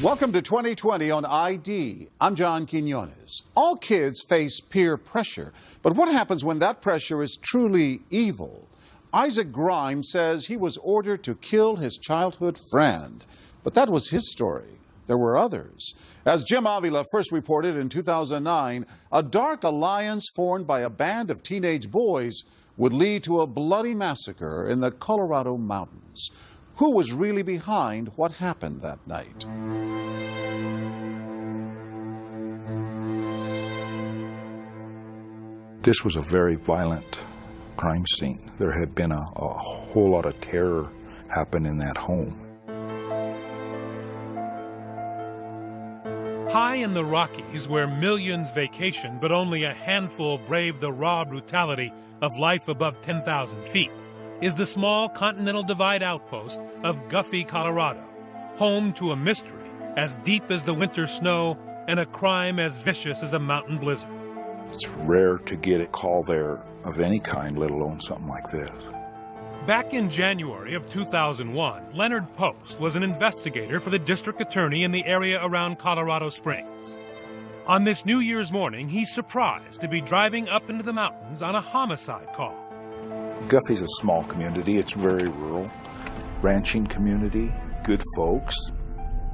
Welcome to 2020 on ID. I'm John Quinones. All kids face peer pressure, but what happens when that pressure is truly evil? Isaac Grimes says he was ordered to kill his childhood friend, but that was his story. There were others. As Jim Avila first reported in 2009, a dark alliance formed by a band of teenage boys would lead to a bloody massacre in the Colorado mountains. Who was really behind what happened that night? This was a very violent crime scene. There had been a whole lot of terror happen in that home. High in the Rockies, where millions vacation but only a handful brave the raw brutality of life above 10,000 feet, is the small Continental Divide outpost of Guffey, Colorado, home to a mystery as deep as the winter snow and a crime as vicious as a mountain blizzard. It's rare to get a call there of any kind, let alone something like this. Back in January of 2001, Leonard Post was an investigator for the district attorney in the area around Colorado Springs. On this New Year's morning, he's surprised to be driving up into the mountains on a homicide call. Guffey's a small community. It's very rural. Ranching community, good folks.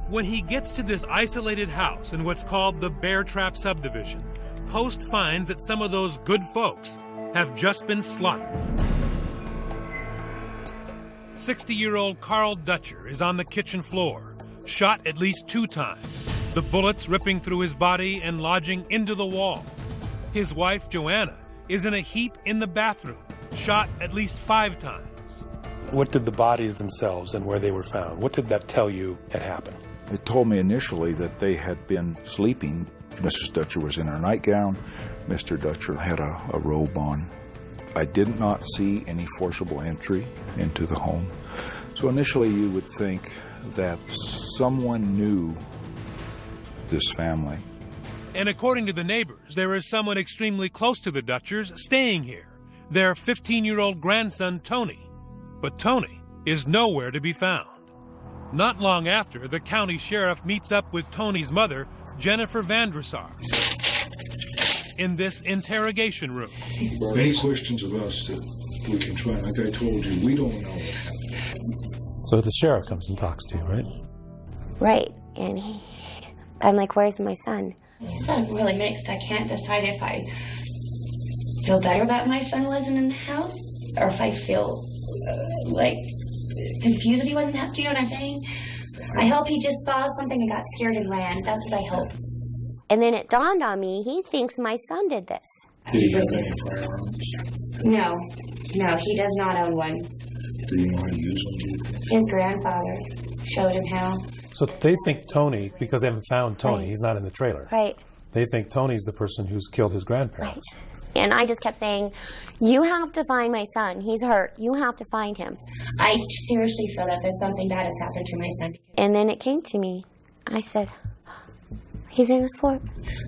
When he gets to this isolated house in what's called the Bear Trap subdivision, Post finds that some of those good folks have just been slaughtered. 60-year-old Carl Dutcher is on the kitchen floor, shot at least 2 times, the bullets ripping through his body and lodging into the wall. His wife, Joanna, is in a heap in the bathroom, shot at least 5 times. What did the bodies themselves and where they were found, what did that tell you had happened? It told me initially that they had been sleeping. Mrs. Dutcher was in her nightgown. Mr. Dutcher had a robe on. I did not see any forcible entry into the home. So initially you would think that someone knew this family. And according to the neighbors, there is someone extremely close to the Dutchers staying here, their 15-year-old grandson, Tony. But Tony is nowhere to be found. Not long after, the county sheriff meets up with Tony's mother, Jennifer Vandresar, in this interrogation room. Any questions of us that we can try? Like I told you, we don't know what happened. So the sheriff comes and talks to you, right? Right, and I'm like, where's my son? It's really mixed. I can't decide if I feel better that my son wasn't in the house, or if I feel like confused if he wasn't there. Do you know what I'm saying? I hope he just saw something and got scared and ran. That's what I hope. And then it dawned on me, he thinks my son did this. Did he have any firearms? No, he does not own one. Do you know how to use them? His grandfather showed him how. So they think Tony, because they haven't found Tony, Right. he's not in the trailer. Right. They think Tony's the person who's killed his grandparents. Right. And I just kept saying, you have to find my son. He's hurt. You have to find him. I seriously feel that there's something bad has happened to my son. And then it came to me. I said, he's in his fort.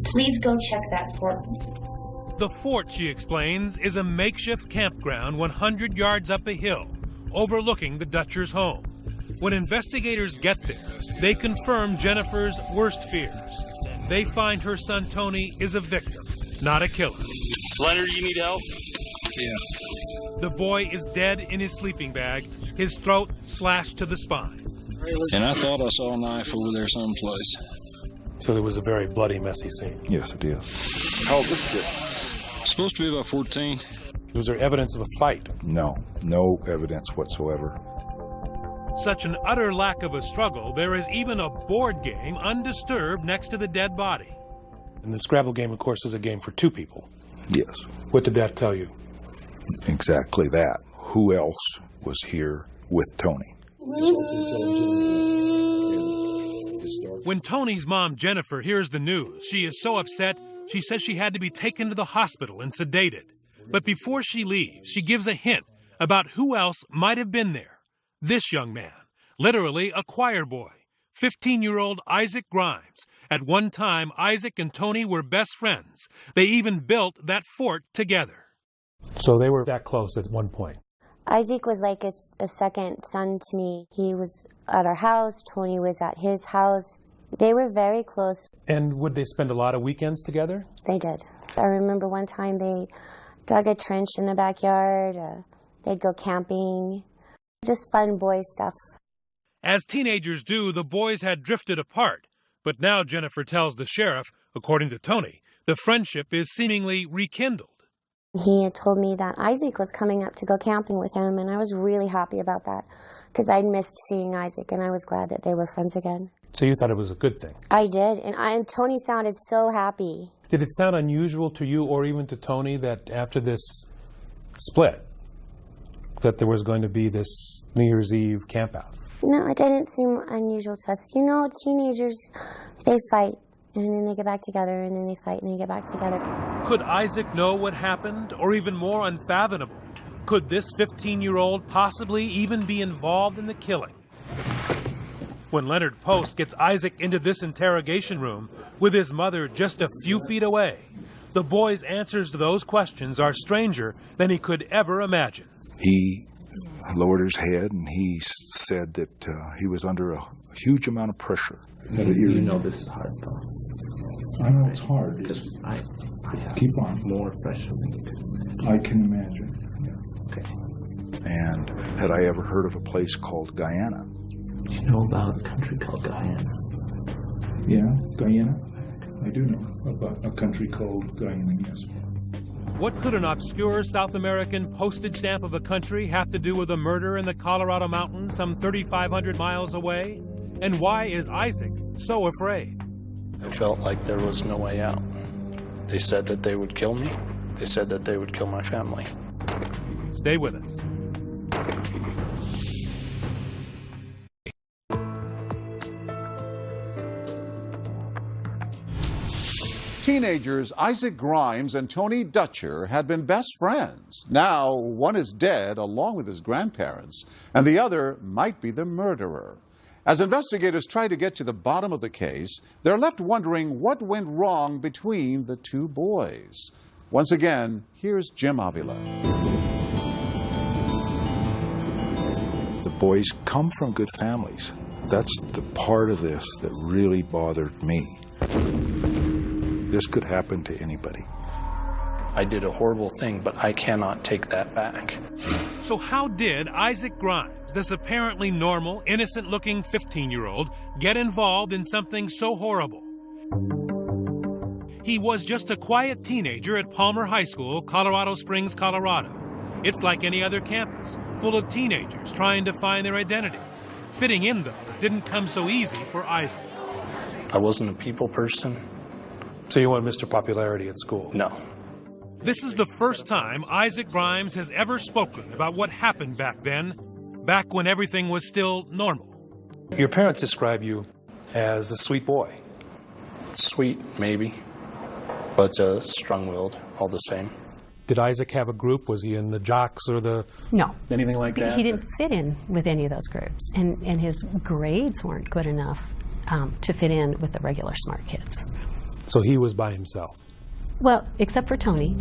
Please go check that fort. The fort, she explains, is a makeshift campground 100 yards up a hill, overlooking the Dutchers' home. When investigators get there, they confirm Jennifer's worst fears. They find her son Tony is a victim, not a killer. Leonard, you need help? Yeah. The boy is dead in his sleeping bag, his throat slashed to the spine. And I thought I saw a knife over there someplace. So it was a very bloody, messy scene. Yes, it is. How old is this kid? Supposed to be about 14. Was there evidence of a fight? No evidence whatsoever. Such an utter lack of a struggle, there is even a board game undisturbed next to the dead body. And the Scrabble game, of course, is a game for 2 people. Yes, What did that tell you? exactly that. Who else was here with Tony? When Tony's mom, Jennifer, hears the news, she is so upset, she says she had to be taken to the hospital and sedated. But before she leaves, she gives a hint about who else might have been there. This young man, literally a choir boy, 15-year-old Isaac Grimes. At one time, Isaac and Tony were best friends. They even built that fort together. So they were that close at one point. Isaac was like a second son to me. He was at our house. Tony was at his house. They were very close. And would they spend a lot of weekends together? They did. I remember one time they dug a trench in the backyard. They'd go camping. Just fun boy stuff. As teenagers do, the boys had drifted apart. But now Jennifer tells the sheriff, according to Tony, the friendship is seemingly rekindled. He had told me that Isaac was coming up to go camping with him, and I was really happy about that because I'd missed seeing Isaac, and I was glad that they were friends again. So you thought it was a good thing? I did, and Tony sounded so happy. Did it sound unusual to you or even to Tony that after this split, that there was going to be this New Year's Eve campout? No, it didn't seem unusual to us. You know, teenagers, they fight, and then they get back together, and then they fight, and they get back together. Could Isaac know what happened? Or even more unfathomable, could this 15-year-old possibly even be involved in the killing? When Leonard Post gets Isaac into this interrogation room with his mother just a few feet away, the boy's answers to those questions are stranger than he could ever imagine. He lowered his head and he said that he was under a huge amount of pressure. You know this is hard, though. I know it's hard. Because I have Keep on. more pressure than you do. I can imagine. Okay. And had I ever heard of a place called Guyana? You know about a country called Guyana? Yeah, Guyana? I do know about a country called Guyana, yes. What could an obscure South American postage stamp of a country have to do with a murder in the Colorado mountains some 3,500 miles away? And why is Isaac so afraid? I felt like there was no way out. They said that they would kill me. They said that they would kill my family. Stay with us. Teenagers Isaac Grimes and Tony Dutcher had been best friends. Now, one is dead along with his grandparents, and the other might be the murderer. As investigators try to get to the bottom of the case, they're left wondering what went wrong between the two boys. Once again, here's Jim Avila. The boys come from good families. That's the part of this that really bothered me. This could happen to anybody. I did a horrible thing, but I cannot take that back. So how did Isaac Grimes, this apparently normal, innocent-looking 15-year-old, get involved in something so horrible? He was just a quiet teenager at Palmer High School, Colorado Springs, Colorado. It's like any other campus, full of teenagers trying to find their identities. Fitting in, though, didn't come so easy for Isaac. I wasn't a people person. So you want Mr. Popularity at school? No. This is the first time Isaac Grimes has ever spoken about what happened back then, back when everything was still normal. Your parents describe you as a sweet boy. Sweet, maybe, but strong-willed all the same. Did Isaac have a group? Was he in the jocks or the... No. Anything like that? He didn't fit in with any of those groups, and his grades weren't good enough to fit in with the regular smart kids. So he was by himself? Well, except for Tony.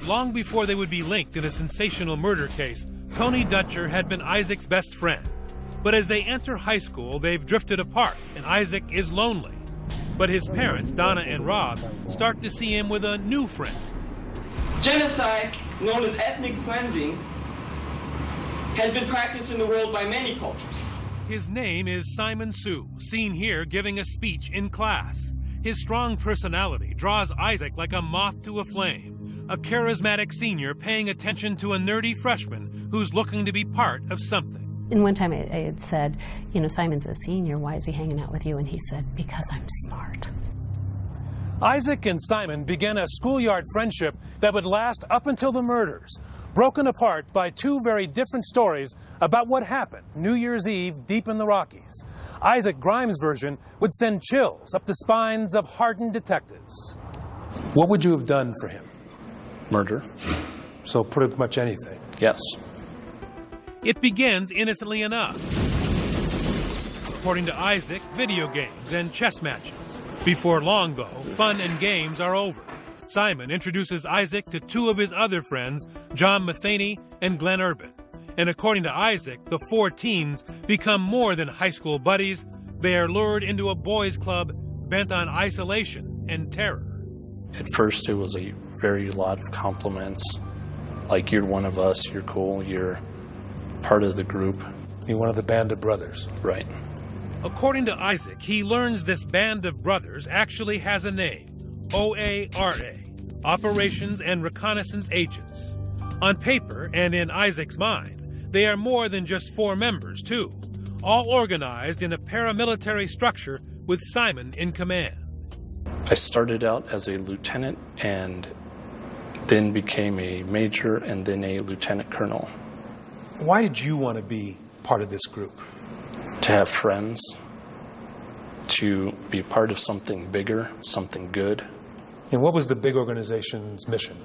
Long before they would be linked in a sensational murder case, Tony Dutcher had been Isaac's best friend. But as they enter high school, they've drifted apart, and Isaac is lonely. But his parents, Donna and Rob, start to see him with a new friend. Genocide, known as ethnic cleansing, has been practiced in the world by many cultures. His name is Simon Sue, seen here giving a speech in class. His strong personality draws Isaac like a moth to a flame, a charismatic senior paying attention to a nerdy freshman who's looking to be part of something. And one time I had said, you know, Simon's a senior, why is he hanging out with you? And he said, because I'm smart. Isaac and Simon began a schoolyard friendship that would last up until the murders, broken apart by two very different stories about what happened New Year's Eve deep in the Rockies. Isaac Grimes' version would send chills up the spines of hardened detectives. What would you have done for him? Murder. So pretty much anything? Yes. It begins innocently enough. According to Isaac, video games and chess matches. Before long, though, fun and games are over. Simon introduces Isaac to two of his other friends, John Matheny and Glenn Urban. And according to Isaac, the four teens become more than high school buddies. They are lured into a boys' club bent on isolation and terror. At first, it was a very lot of compliments, like, you're one of us, you're cool, you're part of the group. You're one of the band of brothers. Right. According to Isaac, he learns this band of brothers actually has a name, OARA, Operations and Reconnaissance Agents. On paper and in Isaac's mind, they are more than just 4 members, too, all organized in a paramilitary structure with Simon in command. I started out as a lieutenant and then became a major and then a lieutenant colonel. Why did you want to be part of this group? To have friends, to be part of something bigger, something good. And what was the big organization's mission?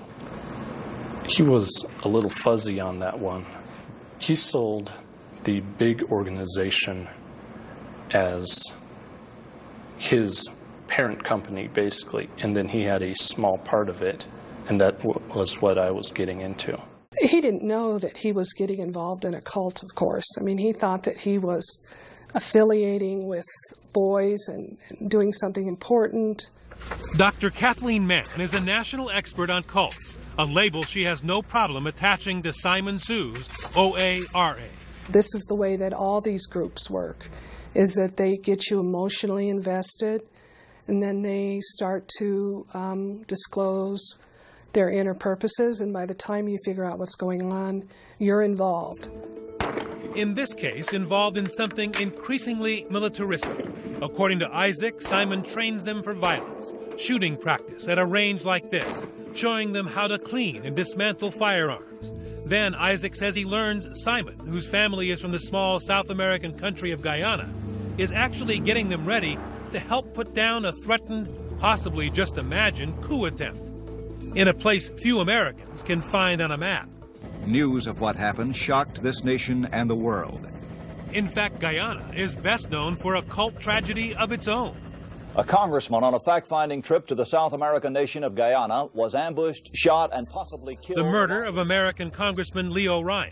He was a little fuzzy on that one. He sold the big organization as his parent company, basically, and then he had a small part of it, and that was what I was getting into. He didn't know that he was getting involved in a cult, of course. I mean, he thought that he was affiliating with boys and doing something important. Dr. Kathleen Mann is a national expert on cults, a label she has no problem attaching to Simon Sue's OARA. This is the way that all these groups work, is that they get you emotionally invested, and then they start to disclose their inner purposes, and by the time you figure out what's going on, you're involved. In this case, involved in something increasingly militaristic. According to Isaac, Simon trains them for violence, shooting practice at a range like this, showing them how to clean and dismantle firearms. Then Isaac says he learns Simon, whose family is from the small South American country of Guyana, is actually getting them ready to help put down a threatened, possibly just imagined, coup attempt in a place few Americans can find on a map. News of what happened shocked this nation and the world. In fact, Guyana is best known for a cult tragedy of its own. A congressman on a fact-finding trip to the South American nation of Guyana was ambushed, shot, and possibly killed. The murder of American Congressman Leo Ryan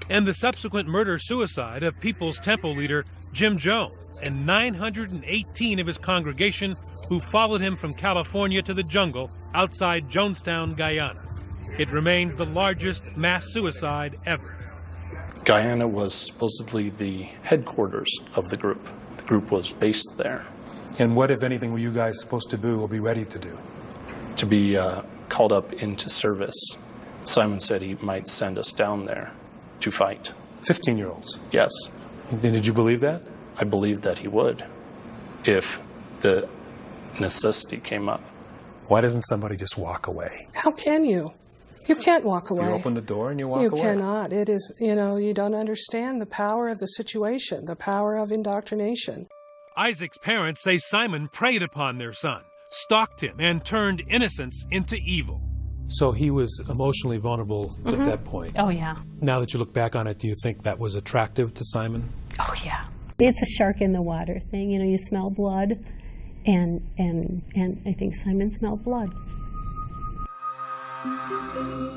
and the subsequent murder-suicide of People's Temple leader Jim Jones and 918 of his congregation who followed him from California to the jungle outside Jonestown, Guyana. It remains the largest mass suicide ever. Guyana was supposedly the headquarters of the group. The group was based there. And what, if anything, were you guys supposed to do or be ready to do? To be called up into service. Simon said he might send us down there to fight. 15-year-olds? Yes. And did you believe that? I believed that he would, if the necessity came up. Why doesn't somebody just walk away? How can you? You can't walk away. You open the door and you walk away. You cannot. It is, you don't understand the power of the situation, the power of indoctrination. Isaac's parents say Simon preyed upon their son, stalked him, and turned innocence into evil. So he was emotionally vulnerable at that point. Oh, yeah. Now that you look back on it, do you think that was attractive to Simon? Oh, yeah. It's a shark in the water thing. You smell blood, and I think Simon smelled blood.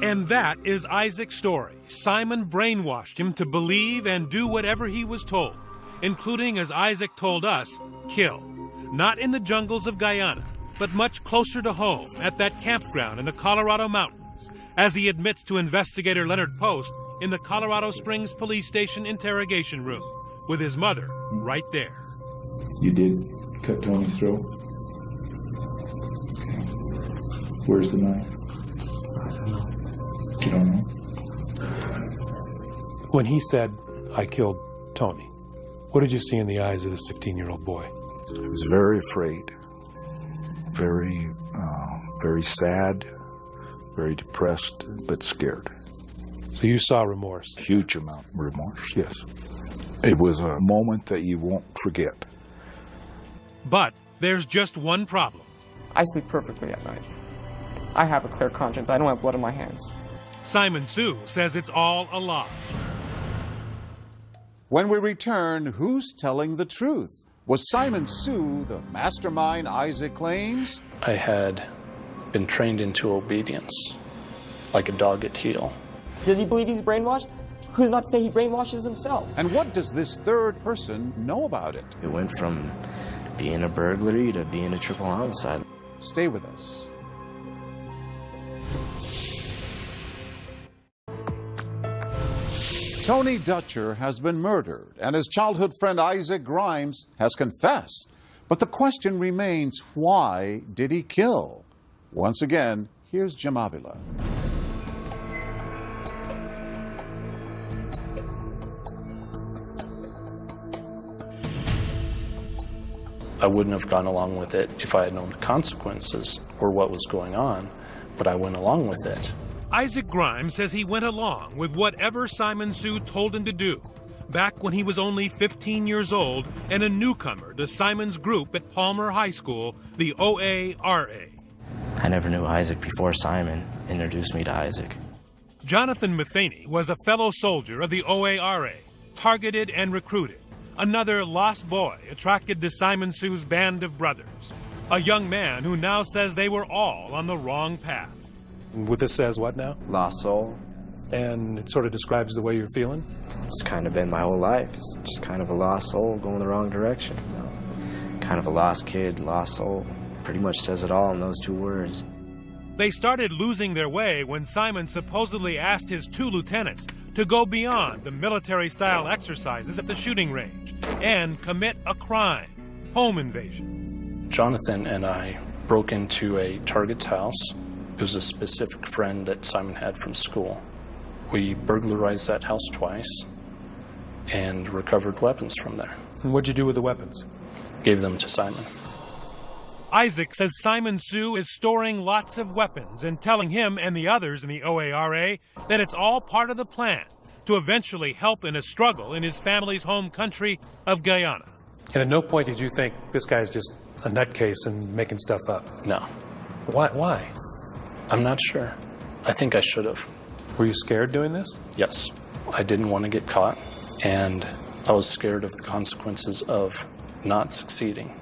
And that is Isaac's story. Simon brainwashed him to believe and do whatever he was told, including, as Isaac told us, kill. Not in the jungles of Guyana, but much closer to home, at that campground in the Colorado mountains, as he admits to investigator Leonard Post in the Colorado Springs Police Station interrogation room, with his mother right there. You did cut Tony's throat? Okay. Where's the knife? I don't know. You don't know? When he said, I killed Tony, what did you see in the eyes of this 15-year-old boy? I was very afraid, very sad, very depressed, but scared. So you saw remorse? Huge amount of remorse, yes. It was a moment that you won't forget. But there's just one problem. I sleep perfectly at night. I have a clear conscience. I don't have blood on my hands. Simon Sue says it's all a lie. When we return, who's telling the truth? Was Simon Sue the mastermind Isaac claims? I had been trained into obedience, like a dog at heel. Does he believe he's brainwashed? Who's not to say he brainwashes himself? And what does this third person know about it? It went from being a burglary to being a triple homicide. Stay with us. Tony Dutcher has been murdered, and his childhood friend Isaac Grimes has confessed. But the question remains, why did he kill? Once again, here's Jim Avila. I wouldn't have gone along with it if I had known the consequences or what was going on, but I went along with it. Isaac Grimes says he went along with whatever Simon Sue told him to do back when he was only 15 years old and a newcomer to Simon's group at Palmer High School, the OARA. I never knew Isaac before Simon introduced me to Isaac. Jonathan Matheny was a fellow soldier of the OARA, targeted and recruited. Another lost boy attracted to Simon Sue's band of brothers. A young man who now says they were all on the wrong path. What this says what now? Lost soul. And it sort of describes the way you're feeling? It's kind of been my whole life. It's just kind of a lost soul going the wrong direction. You know? Kind of a lost kid, lost soul. Pretty much says it all in those two words. They started losing their way when Simon supposedly asked his 2 lieutenants to go beyond the military-style exercises at the shooting range and commit a crime, home invasion. Jonathan and I broke into a target's house. It was a specific friend that Simon had from school. We burglarized that house twice and recovered weapons from there. And what'd you do with the weapons? Gave them to Simon. Isaac says Simon Sue is storing lots of weapons and telling him and the others in the OARA that it's all part of the plan to eventually help in a struggle in his family's home country of Guyana. And at no point did you think this guy's just a nutcase and making stuff up? No. Why? I'm not sure. I think I should have. Were you scared doing this? Yes. I didn't want to get caught, and I was scared of the consequences of not succeeding.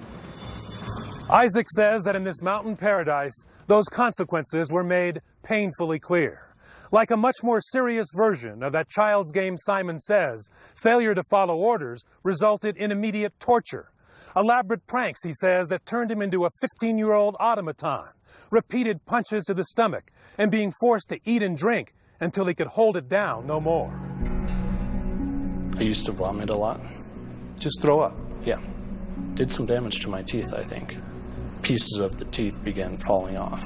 Isaac says that in this mountain paradise, those consequences were made painfully clear. Like a much more serious version of that child's game Simon Says, failure to follow orders resulted in immediate torture. Elaborate pranks, he says, that turned him into a 15-year-old automaton, repeated punches to the stomach, and being forced to eat and drink until he could hold it down no more. I used to vomit a lot. Just throw up? Yeah. Did some damage to my teeth, I think. Pieces of the teeth began falling off.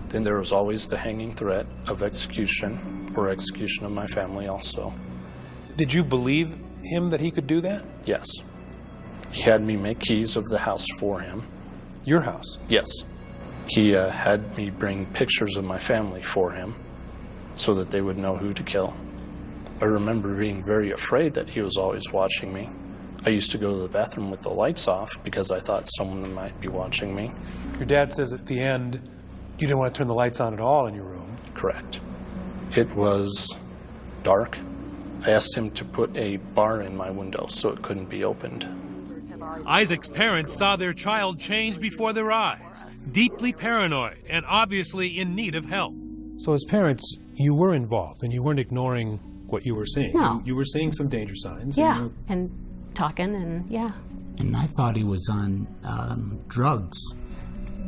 Then there was always the hanging threat of execution, or execution of my family also. Did you believe him that he could do that? Yes. He had me make keys of the house for him. Your house? Yes. He had me bring pictures of my family for him so that they would know who to kill. I remember being very afraid that he was always watching me. I used to go to the bathroom with the lights off because I thought someone might be watching me. Your dad says at the end you didn't want to turn the lights on at all in your room. Correct. It was dark. I asked him to put a bar in my window so it couldn't be opened. Isaac's parents saw their child change before their eyes, deeply paranoid and obviously in need of help. So as parents, you were involved and you weren't ignoring what you were seeing. No. You were seeing some danger signs. Yeah, and talking and yeah. And I thought he was on drugs.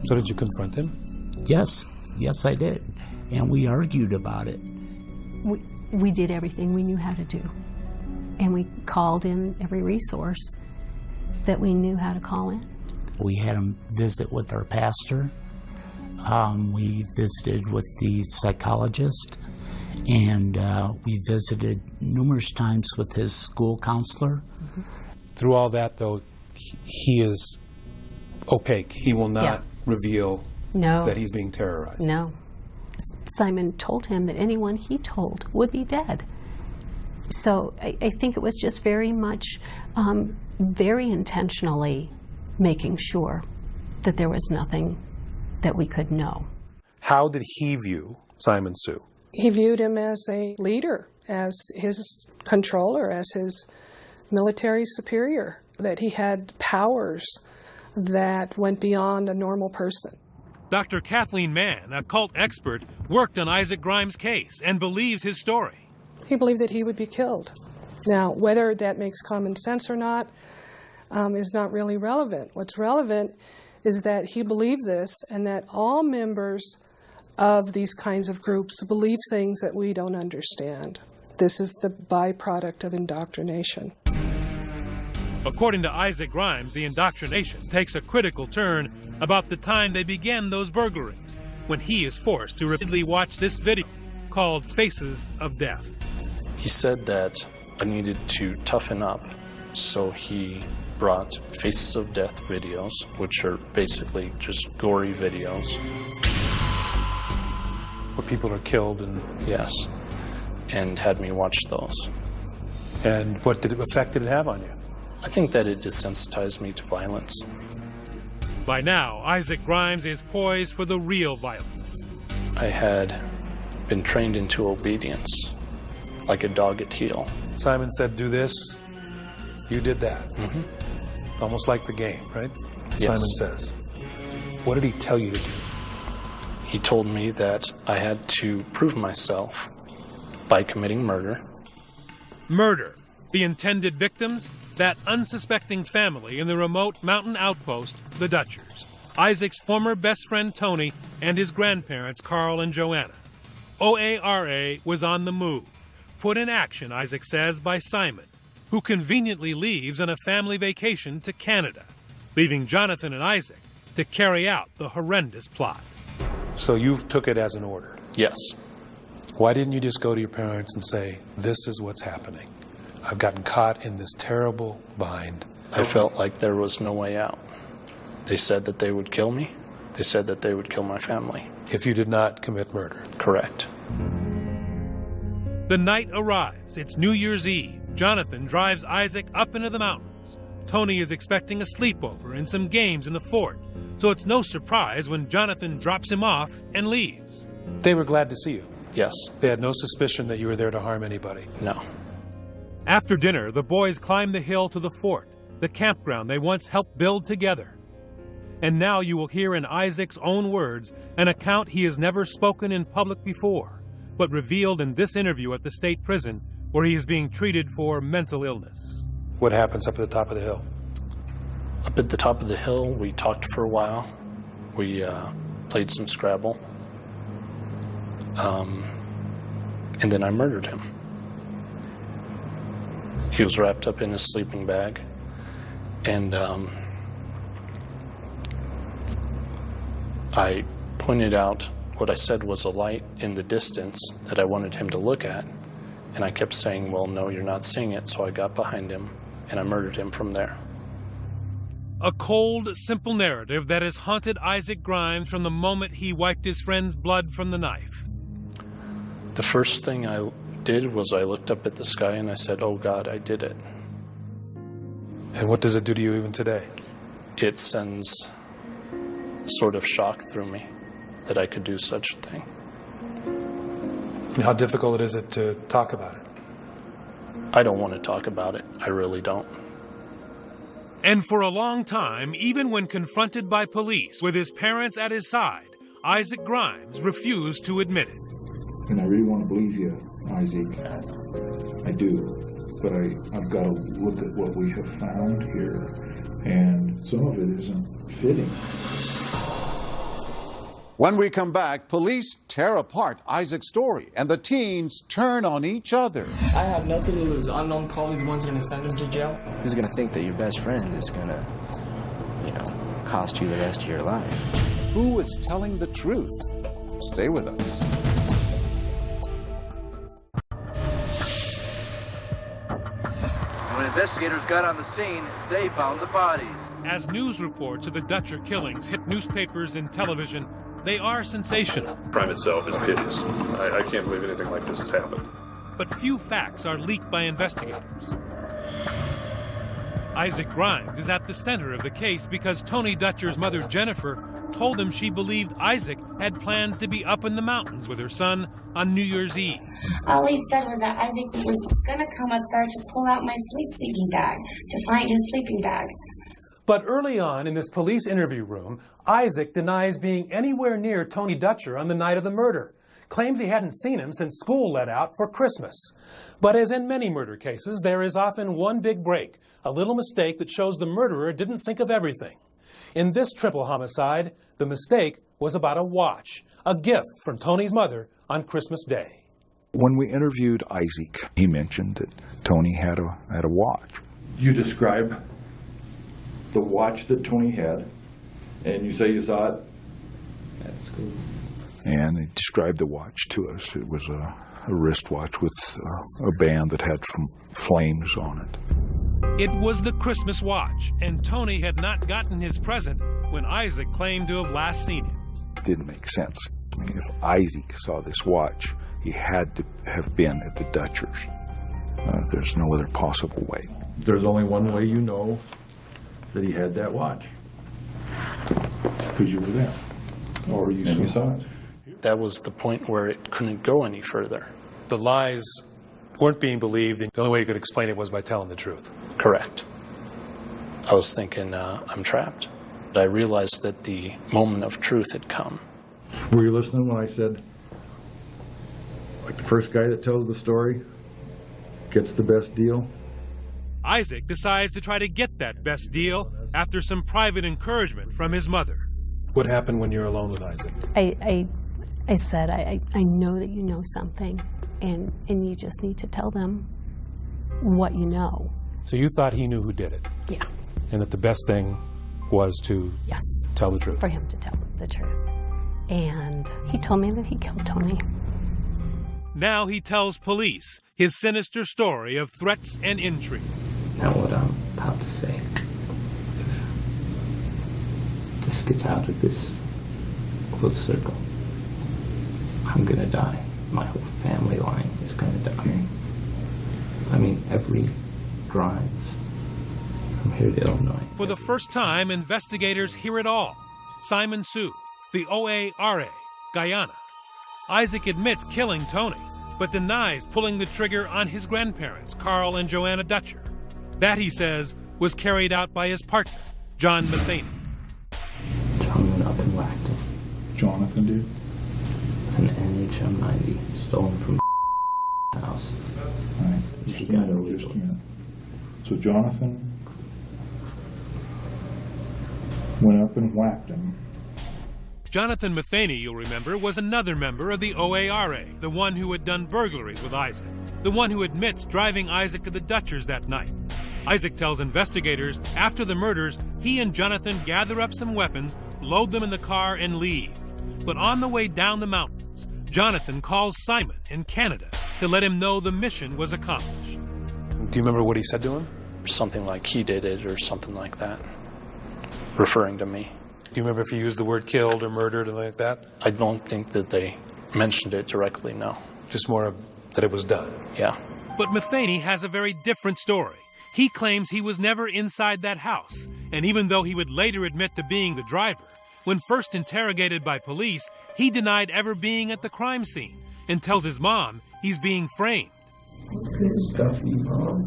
So did you confront him? Yes, I did. And we argued about it. We did everything we knew how to do. And we called in every resource that we knew how to call in. We had him visit with our pastor. We visited with the psychologist. And we visited numerous times with his school counselor. Mm-hmm. Through all that, though, he is opaque. He will not reveal that he's being terrorized. No. Simon told him that anyone he told would be dead. So I think it was just very much, very intentionally making sure that there was nothing that we could know. How did he view Simon Sue? He viewed him as a leader, as his controller, as his military superior, that he had powers that went beyond a normal person. Dr. Kathleen Mann, a cult expert, worked on Isaac Grimes' case and believes his story. He believed that he would be killed. Now, whether that makes common sense or not is not really relevant. What's relevant is that he believed this, and that all members of these kinds of groups believe things that we don't understand. This is the byproduct of indoctrination. According to Isaac Grimes, the indoctrination takes a critical turn about the time they began those burglaries, when he is forced to repeatedly watch this video called Faces of Death. He said that I needed to toughen up, so he brought Faces of Death videos, which are basically just gory videos. Where people are killed and... Yes, and had me watch those. And what effect did it have on you? I think that it desensitized me to violence. By now, Isaac Grimes is poised for the real violence. I had been trained into obedience, like a dog at heel. Simon said, do this, you did that. Mm-hmm. Almost like the game, right? Yes. Simon says. What did he tell you to do? He told me that I had to prove myself by committing murder. Murder. The intended victims? That unsuspecting family in the remote mountain outpost, the Dutchers. Isaac's former best friend Tony and his grandparents Carl and Joanna. OARA was on the move. Put in action, Isaac says, by Simon, who conveniently leaves on a family vacation to Canada, leaving Jonathan and Isaac to carry out the horrendous plot. So you took it as an order? Yes. Why didn't you just go to your parents and say, this is what's happening? I've gotten caught in this terrible bind. I felt like there was no way out. They said that they would kill me. They said that they would kill my family. If you did not commit murder? Correct. The night arrives. It's New Year's Eve. Jonathan drives Isaac up into the mountains. Tony is expecting a sleepover and some games in the fort, so it's no surprise when Jonathan drops him off and leaves. They were glad to see you? Yes. They had no suspicion that you were there to harm anybody? No. After dinner, the boys climb the hill to the fort, the campground they once helped build together. And now you will hear in Isaac's own words an account he has never spoken in public before, but revealed in this interview at the state prison where he is being treated for mental illness. What happens up at the top of the hill? Up at the top of the hill, we talked for a while. We played some Scrabble. And then I murdered him. He was wrapped up in his sleeping bag. And I pointed out what I said was a light in the distance that I wanted him to look at. And I kept saying, well, no, you're not seeing it. So I got behind him and I murdered him from there. A cold, simple narrative that has haunted Isaac Grimes from the moment he wiped his friend's blood from the knife. The first thing I did was I looked up at the sky and I said, oh God, I did it. And what does it do to you even today? It sends sort of shock through me that I could do such a thing. How difficult is it to talk about it? I don't want to talk about it. I really don't. And for a long time, even when confronted by police with his parents at his side, Isaac Grimes refused to admit it. And I really want to believe you, Isaac. I do. But I've got to look at what we have found here. And some of it isn't fitting. When we come back, police tear apart Isaac's story, and the teens turn on each other. I have nothing to lose. Unknown probably the ones going to send him to jail. Who's going to think that your best friend is going to, cost you the rest of your life? Who is telling the truth? Stay with us. When investigators got on the scene, they found the bodies. As news reports of the Dutcher killings hit newspapers and television, they are sensational. Crime itself is hideous. I can't believe anything like this has happened. But few facts are leaked by investigators. Isaac Grimes is at the center of the case because Tony Dutcher's mother, Jennifer, told him she believed Isaac had plans to be up in the mountains with her son on New Year's Eve. All he said was that Isaac was going to come up there to pull out my sleeping bag, to find his sleeping bag. But early on in this police interview room, Isaac denies being anywhere near Tony Dutcher on the night of the murder, claims he hadn't seen him since school let out for Christmas. But as in many murder cases, there is often one big break, a little mistake that shows the murderer didn't think of everything. In this triple homicide, the mistake was about a watch, a gift from Tony's mother on Christmas Day. When we interviewed Isaac, he mentioned that Tony had a watch. You describe the watch that Tony had, and you say you saw it at school. And he described the watch to us. It was a wristwatch with a band that had flames on it. It was the Christmas watch, and Tony had not gotten his present when Isaac claimed to have last seen him. It didn't make sense. I mean, if Isaac saw this watch, he had to have been at the Dutchers. There's no other possible way. There's only one way you know that he had that watch. Because you were there. Or you saw it. That was the point where it couldn't go any further. The lies weren't being believed. The only way you could explain it was by telling the truth. Correct. I was thinking, I'm trapped. But I realized that the moment of truth had come. Were you listening when I said, like the first guy that tells the story gets the best deal? Isaac decides to try to get that best deal after some private encouragement from his mother. What happened when you're alone with Isaac? I said, I know that you know something, and you just need to tell them what you know. So you thought he knew who did it? Yeah. And that the best thing was to tell the truth? For him to tell the truth. And he told me that he killed Tony. Now he tells police his sinister story of threats and intrigue. Now what I'm about to say, if this gets out of this close circle, I'm gonna die. My whole family line is gonna die. I mean, every drive from here to Illinois. For the first time, investigators hear it all. Simon Sue, the OARA, Guyana. Isaac admits killing Tony, but denies pulling the trigger on his grandparents, Carl and Joanna Dutcher. That, he says, was carried out by his partner, John Matheny. John went up and whacked him. Jonathan did? An NHM 90 stolen from house. Right. Just a minute. So Jonathan went up and whacked him. Jonathan Matheny, you'll remember, was another member of the OARA, the one who had done burglaries with Isaac, the one who admits driving Isaac to the Dutchers that night. Isaac tells investigators after the murders, he and Jonathan gather up some weapons, load them in the car, and leave. But on the way down the mountains, Jonathan calls Simon in Canada to let him know the mission was accomplished. Do you remember what he said to him? Something like he did it or something like that, referring to me. Do you remember if he used the word killed or murdered or like that? I don't think that they mentioned it directly, no. Just more that it was done? Yeah. But Matheny has a very different story. He claims he was never inside that house, and even though he would later admit to being the driver, when first interrogated by police, he denied ever being at the crime scene and tells his mom he's being framed. It's Duffy, Mom.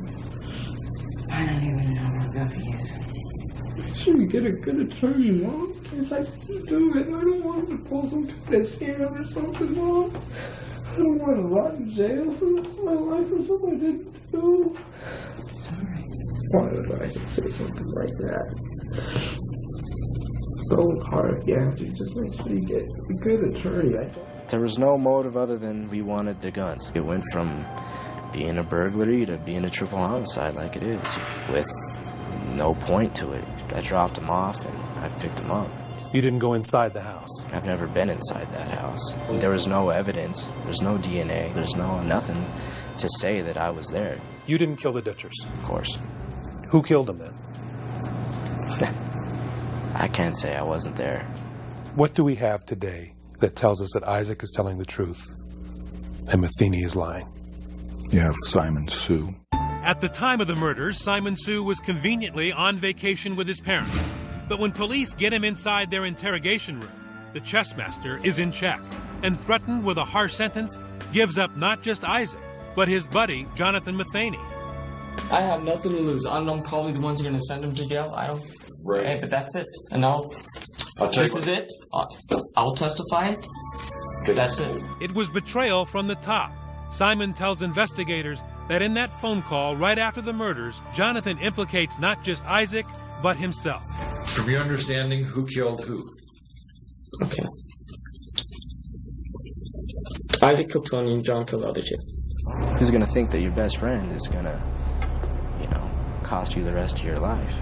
I don't even know what Duffy is. Should we get a good attorney, Mom? Because I can't do it. I don't want him to pull some kind of scam or something, Mom. I don't want to rot in jail for the rest of my life for something I didn't do. Sorry. Why would Isaac say something like that? Go hard, yeah. Just make sure you get a good attorney. There was no motive other than we wanted the guns. It went from being a burglary to being a triple homicide like it is, with no point to it. I dropped him off and I've picked him up. You didn't go inside the house? I've never been inside that house. There was no evidence. There's no DNA. There's nothing to say that I was there. You didn't kill the Dutchers? Of course. Who killed them then? I can't say I wasn't there. What do we have today that tells us that Isaac is telling the truth and Matheny is lying? You have Simon Sue. At the time of the murders, Simon Sue was conveniently on vacation with his parents. But when police get him inside their interrogation room, the chess master is in check and, threatened with a harsh sentence, gives up not just Isaac, but his buddy, Jonathan Matheny. I have nothing to lose. I'm probably the ones who are going to send him to jail. I don't. Right. Hey, but that's it. And this is it. I'll testify it. That's it. It was betrayal from the top. Simon tells investigators that in that phone call right after the murders, Jonathan implicates not just Isaac, but himself. From your understanding, who killed who? Okay. Isaac killed Tony and John killed the other kid. Who's gonna think that your best friend is gonna, cost you the rest of your life?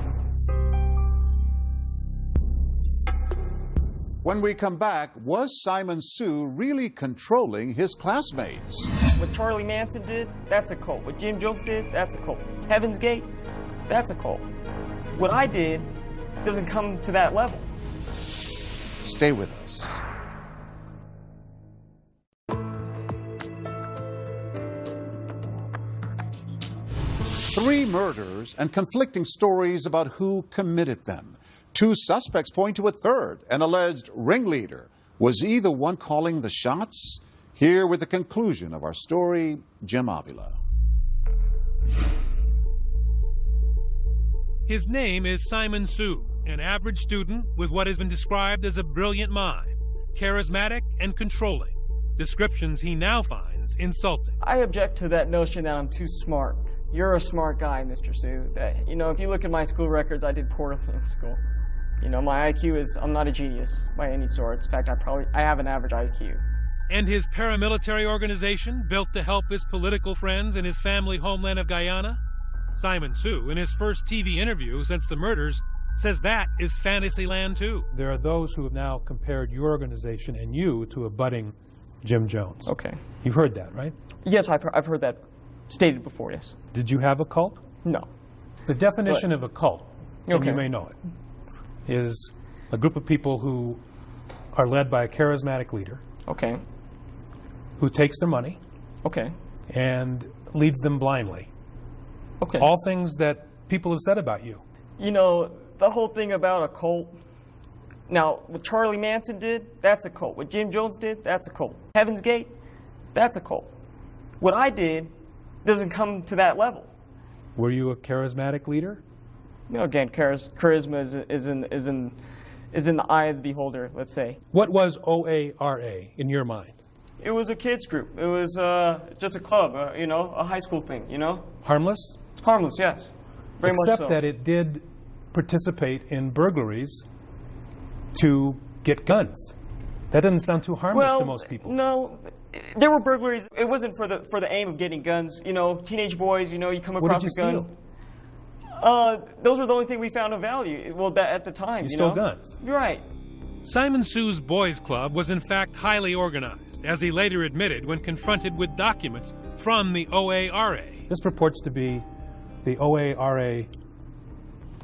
When we come back, was Simon Sue really controlling his classmates? What Charlie Manson did, that's a cult. What Jim Jones did, that's a cult. Heaven's Gate, that's a cult. What I did doesn't come to that level. Stay with us. Three murders and conflicting stories about who committed them. Two suspects point to a third, an alleged ringleader. Was he the one calling the shots? Here with the conclusion of our story, Jim Avila. His name is Simon Sue, an average student with what has been described as a brilliant mind, charismatic and controlling, descriptions he now finds insulting. I object to that notion that I'm too smart. You're a smart guy, Mr. Sue. If you look at my school records, I did poorly in school. My IQ I'm not a genius by any sort. In fact, I have an average IQ. And his paramilitary organization, built to help his political friends in his family homeland of Guyana? Simon Sue, in his first TV interview since the murders, says that is Fantasyland too. There are those who have now compared your organization and you to a budding Jim Jones. Okay. You've heard that, right? Yes, I've heard that stated before, yes. Did you have a cult? No. The definition of a cult, and Okay. you may know it, is a group of people who are led by a charismatic leader. Okay. Who takes their money. Okay. And leads them blindly. Okay. All things that people have said about you. The whole thing about a cult. Now, what Charlie Manson did, that's a cult. What Jim Jones did, that's a cult. Heaven's Gate, that's a cult. What I did doesn't come to that level. Were you a charismatic leader? Again, charisma is in the eye of the beholder, let's say. What was OARA in your mind? It was a kids group. It was just a club, a high school thing, Harmless? Harmless, yes. Very much so. Except that it did participate in burglaries to get guns. That doesn't sound too harmless to most people. No, there were burglaries. It wasn't for the aim of getting guns. Teenage boys. You come across a gun. Those were the only thing we found of value. Well, at the time. You stole guns. You're right. Simon Sue's boys' club was in fact highly organized, as he later admitted when confronted with documents from the OARA. This purports to be the OARA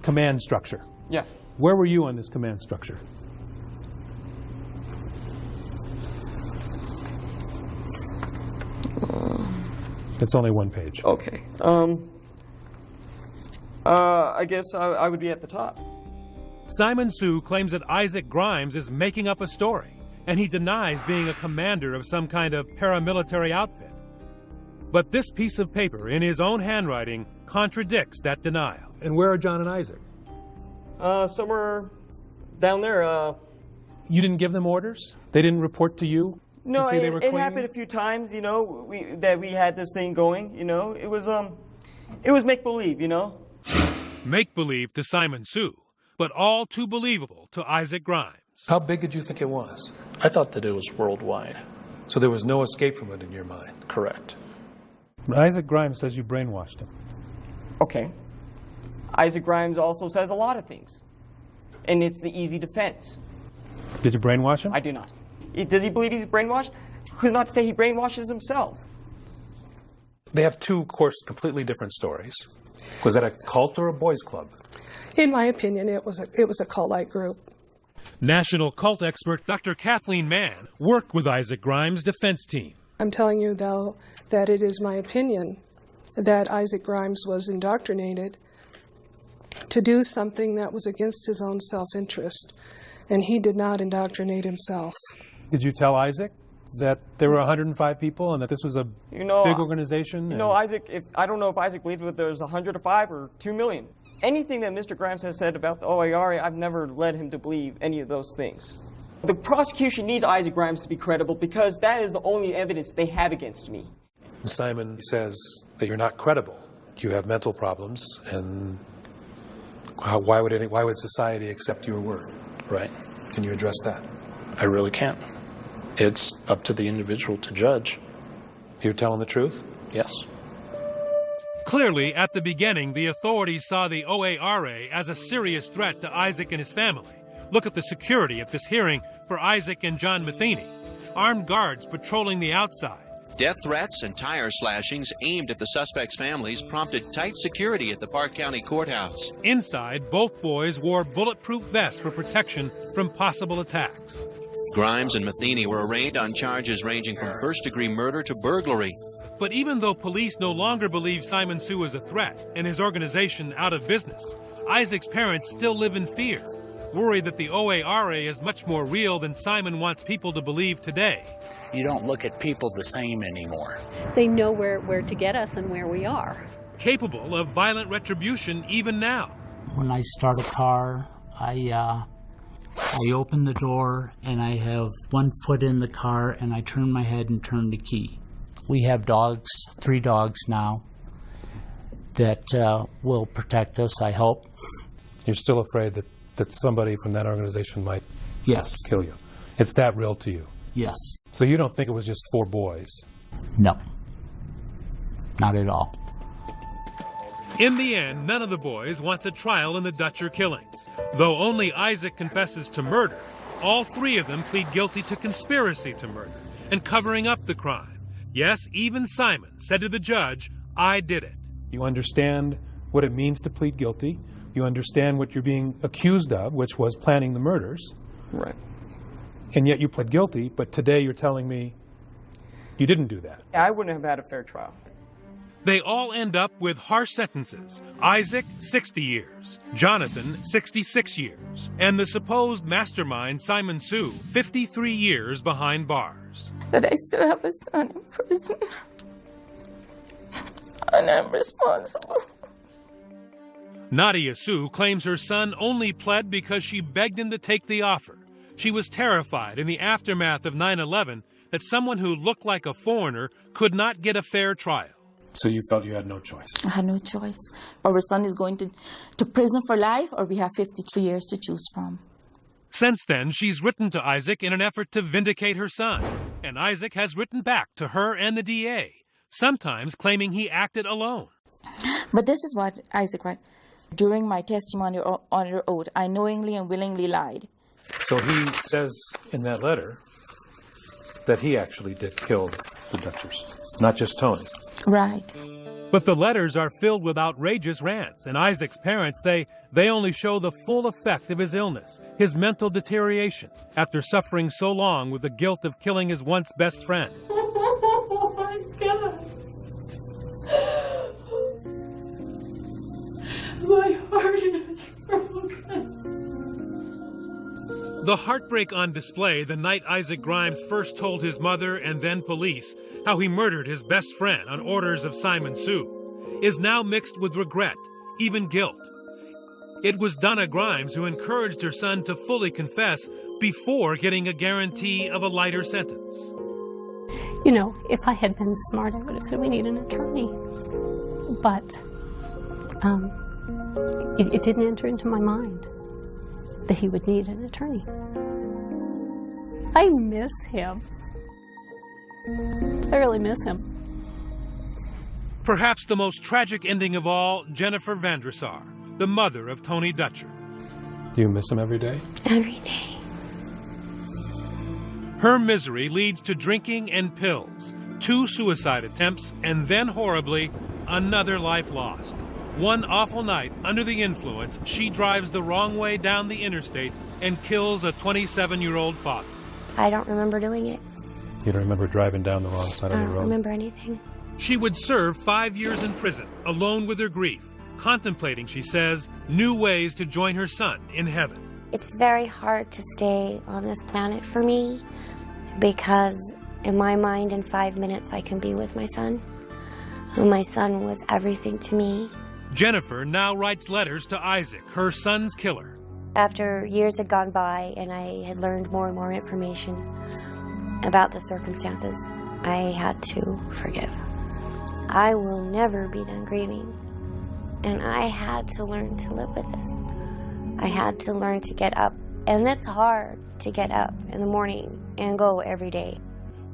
command structure. Yeah. Where were you on this command structure? It's only one page. Okay. I guess I would be at the top. Simon Sue claims that Isaac Grimes is making up a story, and he denies being a commander of some kind of paramilitary outfit. But this piece of paper, in his own handwriting, contradicts that denial. And where are John and Isaac? Somewhere down there. You didn't give them orders? They didn't report to you? No, to say they were it happened a few times, that we had this thing going, It was make-believe, Make-believe to Simon Sue, but all too believable to Isaac Grimes. How big did you think it was? I thought that it was worldwide. So there was no escape from it in your mind? Correct. Isaac Grimes says you brainwashed him. Okay. Isaac Grimes also says a lot of things. And it's the easy defense. Did you brainwash him? I do not. Does he believe he's brainwashed? Who's not to say he brainwashes himself? They have two, of course, completely different stories. Was that a cult or a boys' club? In my opinion, it was a cult-like group. National cult expert Dr. Kathleen Mann worked with Isaac Grimes' defense team. I'm telling you, though, that it is my opinion that Isaac Grimes was indoctrinated to do something that was against his own self-interest, and he did not indoctrinate himself. Did you tell Isaac that there were 105 people and that this was a big organization? Isaac, I don't know if Isaac believed that there was 105 or 2 million. Anything that Mr. Grimes has said about the OARA, I've never led him to believe any of those things. The prosecution needs Isaac Grimes to be credible because that is the only evidence they have against me. Simon says that you're not credible. You have mental problems, and why would society accept your word? Right. Can you address that? I really can't. It's up to the individual to judge. You're telling the truth? Yes. Clearly, at the beginning, the authorities saw the OARA as a serious threat to Isaac and his family. Look at the security at this hearing for Isaac and John Matheny. Armed guards patrolling the outside. Death threats and tire slashings aimed at the suspects' families prompted tight security at the Park County Courthouse. Inside, both boys wore bulletproof vests for protection from possible attacks. Grimes and Matheny were arraigned on charges ranging from first-degree murder to burglary. But even though police no longer believe Simon Sue is a threat and his organization out of business, Isaac's parents still live in fear, worried that the OARA is much more real than Simon wants people to believe today. You don't look at people the same anymore. They know where to get us and where we are. Capable of violent retribution even now. When I start a car, I open the door and I have one foot in the car and I turn my head and turn the key. We have dogs, 3 dogs now, that will protect us, I hope. You're still afraid that somebody from that organization might kill you? It's that real to you? Yes. So you don't think it was just 4 boys? No. Not at all. In the end, none of the boys wants a trial in the Dutcher killings. Though only Isaac confesses to murder, all 3 of them plead guilty to conspiracy to murder and covering up the crime. Yes, even Simon said to the judge, "I did it." You understand what it means to plead guilty. You understand what you're being accused of, which was planning the murders. Right. And yet you pled guilty, but today you're telling me you didn't do that. I wouldn't have had a fair trial. They all end up with harsh sentences. Isaac, 60 years. Jonathan, 66 years. And the supposed mastermind, Simon Sue, 53 years behind bars. That I still have a son in prison. And I'm responsible. Nadia Sue claims her son only pled because she begged him to take the offer. She was terrified in the aftermath of 9/11 that someone who looked like a foreigner could not get a fair trial. So you felt you had no choice? I had no choice. Our son is going to prison for life, or we have 53 years to choose from. Since then, she's written to Isaac in an effort to vindicate her son. And Isaac has written back to her and the DA, sometimes claiming he acted alone. But this is what Isaac wrote. During my testimony under oath, I knowingly and willingly lied. So he says in that letter that he actually did kill the Dutchers, not just Tony. Right. But the letters are filled with outrageous rants, and Isaac's parents say they only show the full effect of his illness, his mental deterioration, after suffering so long with the guilt of killing his once best friend. Oh my God. My heart is broken. The heartbreak on display the night Isaac Grimes first told his mother and then police how he murdered his best friend on orders of Simon Sue is now mixed with regret, even guilt. It was Donna Grimes who encouraged her son to fully confess before getting a guarantee of a lighter sentence. You know, if I had been smart, I would have said we need an attorney. But it didn't enter into my mind that he would need an attorney. I miss him. I really miss him. Perhaps the most tragic ending of all, Jennifer Vandresar, the mother of Tony Dutcher. Do you miss him every day? Every day. Her misery leads to drinking and pills, 2 suicide attempts, and then horribly, another life lost. One awful night, under the influence, she drives the wrong way down the interstate and kills a 27-year-old father. I don't remember doing it. You don't remember driving down the wrong side of the road? I don't remember anything. She would serve 5 years in prison, alone with her grief, contemplating, she says, new ways to join her son in heaven. It's very hard to stay on this planet for me because in my mind, in 5 minutes, I can be with my son. My son was everything to me. Jennifer now writes letters to Isaac, her son's killer. After years had gone by and I had learned more and more information about the circumstances, I had to forgive. I will never be done grieving, and I had to learn to live with this. I had to learn to get up, and it's hard to get up in the morning and go every day.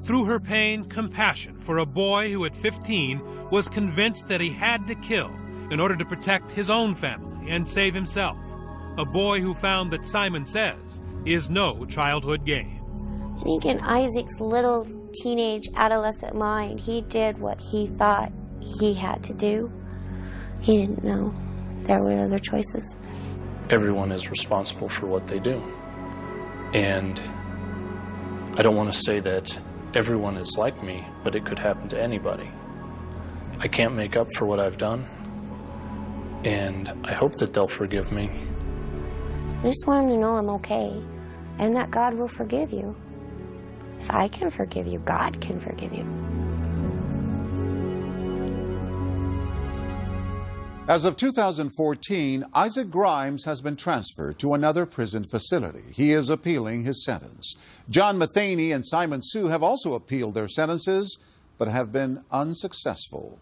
Through her pain, compassion for a boy who at 15 was convinced that he had to kill in order to protect his own family and save himself. A boy who found that Simon Says is no childhood game. I think in Isaac's little teenage adolescent mind, he did what he thought he had to do. He didn't know there were other choices. Everyone is responsible for what they do. And I don't want to say that everyone is like me, but it could happen to anybody. I can't make up for what I've done, and I hope that they'll forgive me. I just want them to know I'm okay, and that God will forgive you. If I can forgive you, God can forgive you. As of 2014, Isaac Grimes has been transferred to another prison facility. He is appealing his sentence. John Matheny and Simon Sue have also appealed their sentences, but have been unsuccessful.